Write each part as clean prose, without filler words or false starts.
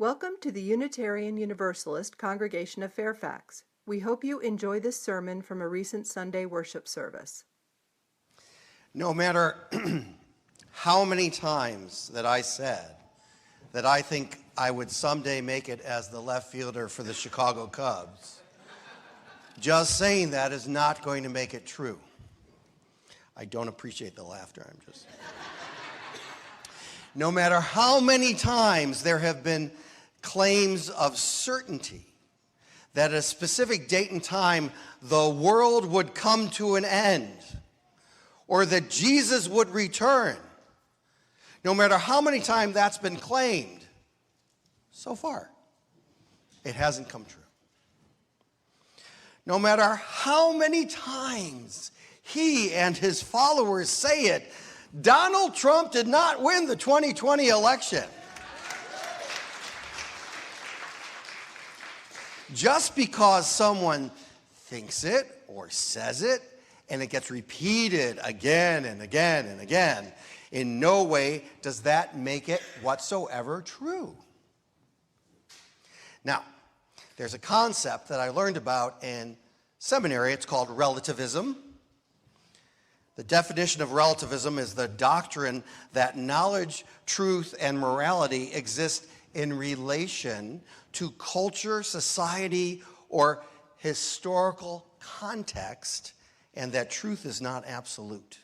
Welcome to the Unitarian Universalist Congregation of Fairfax. We hope you enjoy this sermon from a recent Sunday worship service. No matter how many times that I said that I think I would someday make it as the left fielder for the Chicago Cubs, just saying that is not going to make it true. I don't appreciate the laughter. No matter how many times there have been claims of certainty that at a specific date and time the world would come to an end or that Jesus would return, no matter how many times that's been claimed, so far it hasn't come true. No matter how many times he and his followers say it, Donald Trump did not win the 2020 election. Just because someone thinks it or says it and it gets repeated again and again and again, in no way does that make it whatsoever true. Now, there's a concept that I learned about in seminary. It's called relativism. The definition of relativism is the doctrine that knowledge, truth, and morality exist in relation to culture, society, or historical context, and that truth is not absolute.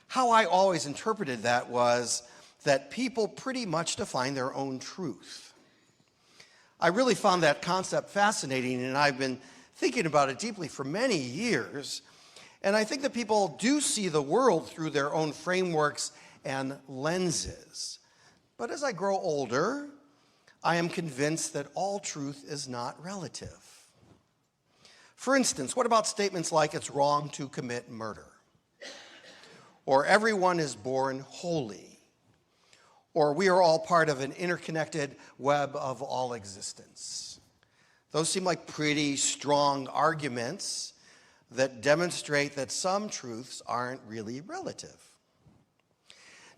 How I always interpreted that was that people pretty much define their own truth. I really found that concept fascinating, and I've been thinking about it deeply for many years. And I think that people do see the world through their own frameworks and lenses. But as I grow older, I am convinced that all truth is not relative. For instance, what about statements like it's wrong to commit murder? Or everyone is born holy? Or we are all part of an interconnected web of all existence? Those seem like pretty strong arguments that demonstrate that some truths aren't really relative.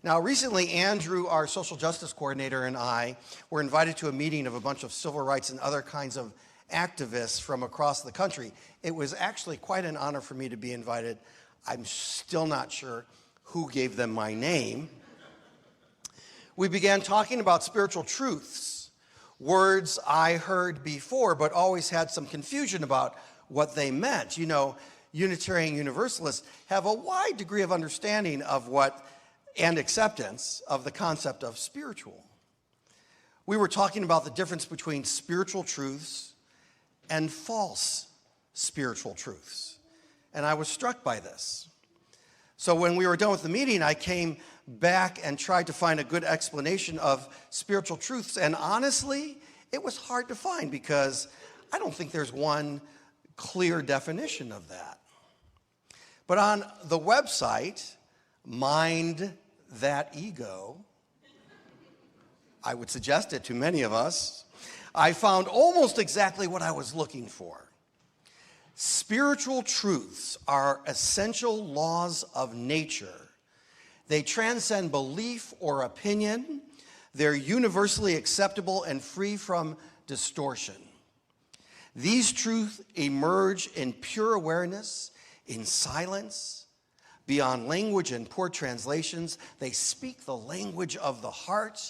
Now, recently, Andrew, our social justice coordinator, and I were invited to a meeting of a bunch of civil rights and other kinds of activists from across the country. It was actually quite an honor for me to be invited. I'm still not sure who gave them my name. We began talking about spiritual truths, words I heard before but always had some confusion about what they meant. You know, Unitarian Universalists have a wide degree of understanding of what and acceptance of the concept of spiritual. We were talking about the difference between spiritual truths and false spiritual truths. And I was struck by this. So when we were done with the meeting, I came back and tried to find a good explanation of spiritual truths. And honestly, it was hard to find because I don't think there's one clear definition of that. But on the website, Mind That Ego, I would suggest it to many of us, I found almost exactly what I was looking for. Spiritual truths are essential laws of nature. They transcend belief or opinion. They're universally acceptable and free from distortion. These truths emerge in pure awareness, in silence, beyond language and poor translations. They speak the language of the heart.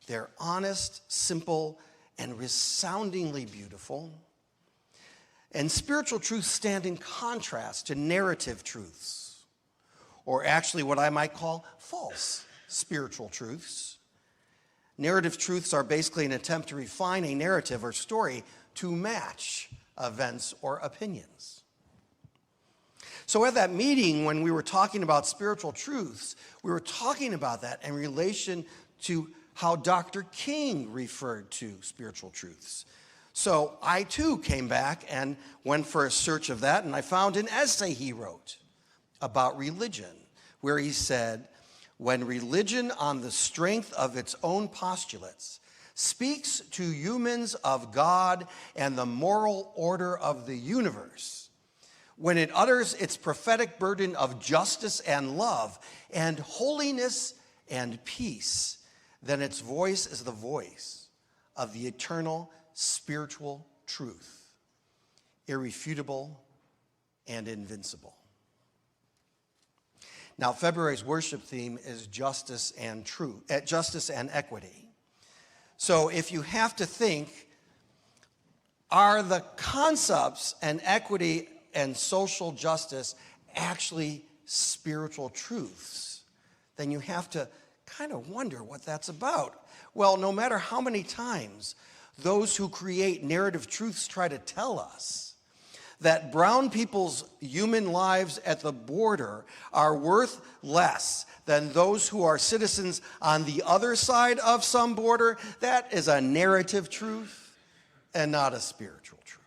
They're honest, simple, and resoundingly beautiful. And spiritual truths stand in contrast to narrative truths, or actually what I might call false spiritual truths. Narrative truths are basically an attempt to refine a narrative or story to match events or opinions. So at that meeting, when we were talking about spiritual truths, we were talking about that in relation to how Dr. King referred to spiritual truths. So I too came back and went for a search of that, and I found an essay he wrote about religion, where he said, when religion on the strength of its own postulates speaks to humans of God and the moral order of the universe, when it utters its prophetic burden of justice and love and holiness and peace, then its voice is the voice of the eternal spiritual truth, irrefutable and invincible. Now, February's worship theme is justice and equity. So if you have to think, are the concepts and equity and social justice actually spiritual truths? Then you have to kind of wonder what that's about. Well, no matter how many times those who create narrative truths try to tell us that brown people's human lives at the border are worth less than those who are citizens on the other side of some border, that is a narrative truth and not a spiritual truth.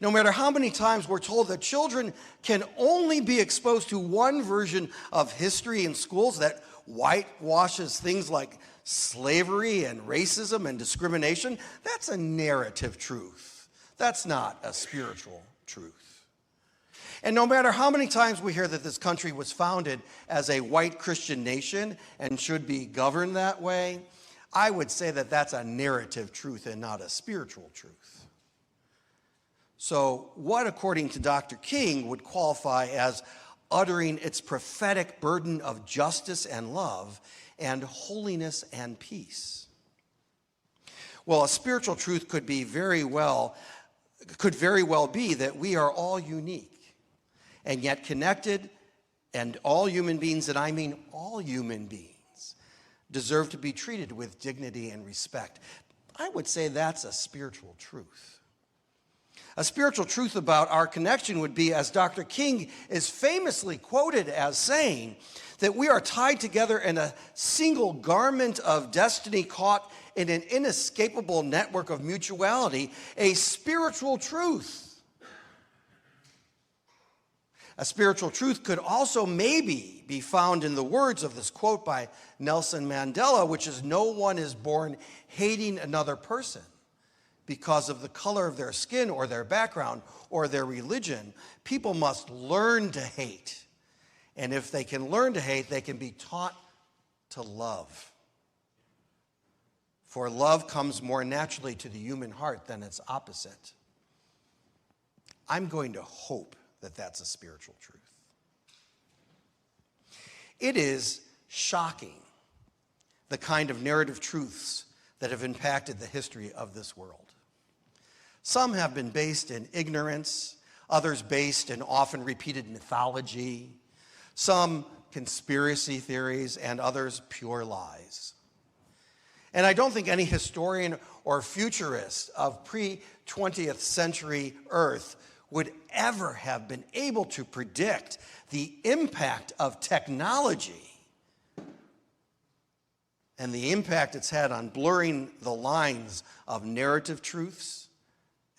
No matter how many times we're told that children can only be exposed to one version of history in schools that whitewashes things like slavery and racism and discrimination, that's a narrative truth. That's not a spiritual truth. And no matter how many times we hear that this country was founded as a white Christian nation and should be governed that way, I would say that that's a narrative truth and not a spiritual truth. So what, according to Dr. King, would qualify as uttering its prophetic burden of justice and love and holiness and peace? Well, a spiritual truth could very well be that we are all unique and yet connected, and all human beings, and I mean all human beings, deserve to be treated with dignity and respect. I would say that's a spiritual truth. A spiritual truth about our connection would be, as Dr. King is famously quoted as saying, that we are tied together in a single garment of destiny, caught in an inescapable network of mutuality, a spiritual truth. A spiritual truth could also maybe be found in the words of this quote by Nelson Mandela, which is, "No one is born hating another person because of the color of their skin or their background or their religion. People must learn to hate. And if they can learn to hate, they can be taught to love. For love comes more naturally to the human heart than its opposite." I'm going to hope that that's a spiritual truth. It is shocking, the kind of narrative truths that have impacted the history of this world. Some have been based in ignorance, others based in often repeated mythology, some conspiracy theories, and others pure lies. And I don't think any historian or futurist of pre-20th century Earth would ever have been able to predict the impact of technology and the impact it's had on blurring the lines of narrative truths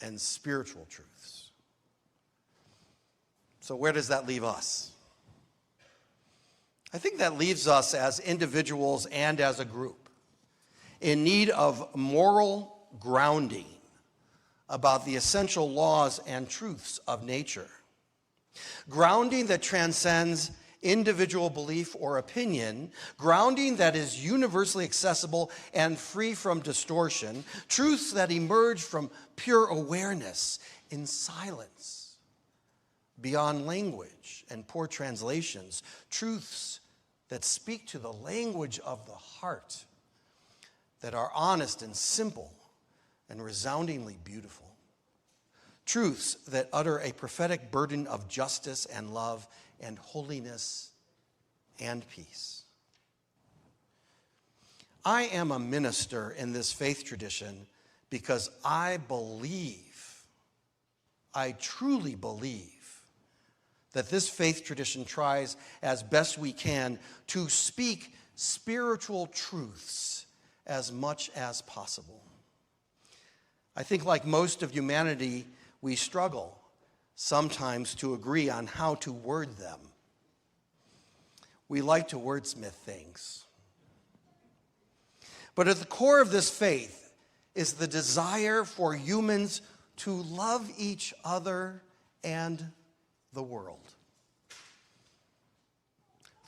and spiritual truths. So where does that leave us? I think that leaves us as individuals and as a group in need of moral grounding about the essential laws and truths of nature. Grounding that transcends individual belief or opinion, grounding that is universally accessible and free from distortion, truths that emerge from pure awareness in silence, beyond language and poor translations, truths that speak to the language of the heart, that are honest and simple and resoundingly beautiful. Truths that utter a prophetic burden of justice and love and holiness and peace. I am a minister in this faith tradition because I truly believe, that this faith tradition tries as best we can to speak spiritual truths as much as possible. I think, like most of humanity, we struggle sometimes to agree on how to word them. We like to wordsmith things. But at the core of this faith is the desire for humans to love each other and the world.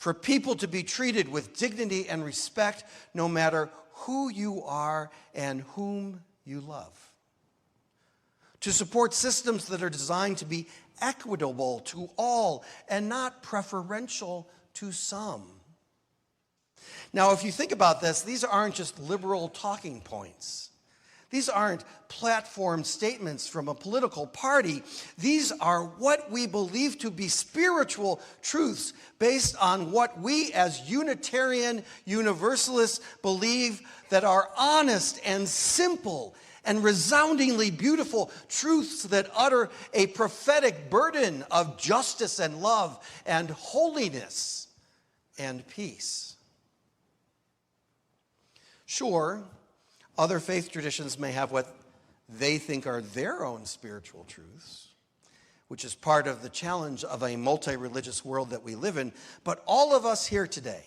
for people to be treated with dignity and respect no matter who you are and whom you love. To support systems that are designed to be equitable to all and not preferential to some. Now, if you think about this, these aren't just liberal talking points. These aren't platform statements from a political party. These are what we believe to be spiritual truths based on what we as Unitarian Universalists believe that are honest and simple and resoundingly beautiful truths that utter a prophetic burden of justice and love and holiness and peace. Sure, other faith traditions may have what they think are their own spiritual truths, which is part of the challenge of a multi-religious world that we live in. But all of us here today,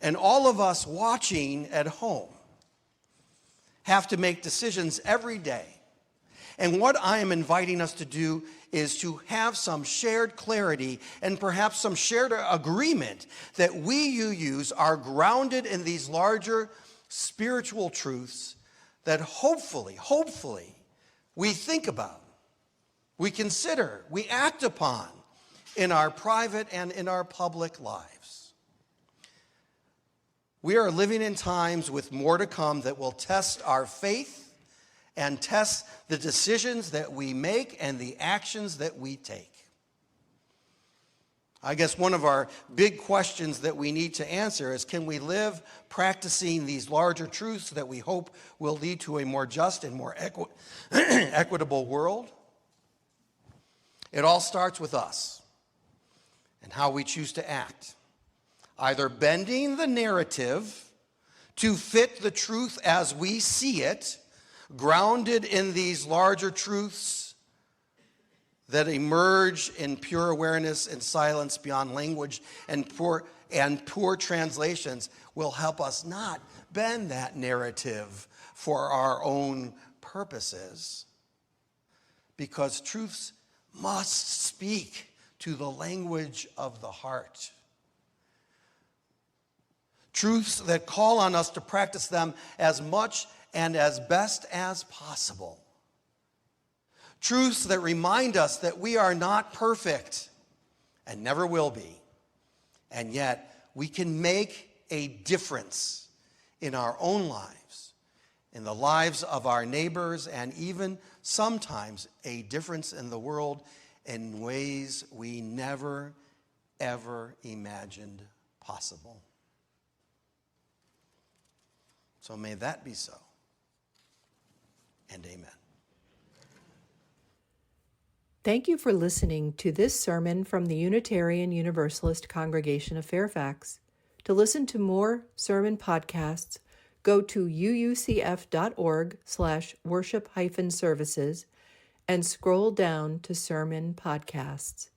and all of us watching at home, have to make decisions every day. And what I am inviting us to do is to have some shared clarity and perhaps some shared agreement that we, UUs, are grounded in these larger spiritual truths that hopefully, we think about, we consider, we act upon in our private and in our public lives. We are living in times with more to come that will test our faith and test the decisions that we make and the actions that we take. I guess one of our big questions that we need to answer is, can we live practicing these larger truths that we hope will lead to a more just and more equitable world? It all starts with us and how we choose to act, either bending the narrative to fit the truth as we see it, grounded in these larger truths that emerge in pure awareness and silence beyond language, and poor translations will help us not bend that narrative for our own purposes, because truths must speak to the language of the heart. Truths that call on us to practice them as much and as best as possible. Truths that remind us that we are not perfect and never will be, and yet we can make a difference in our own lives, in the lives of our neighbors, and even sometimes a difference in the world in ways we never, ever imagined possible. So may that be so, and amen. Thank you for listening to this sermon from the Unitarian Universalist Congregation of Fairfax. To listen to more sermon podcasts, go to uucf.org/worship-services and scroll down to sermon podcasts.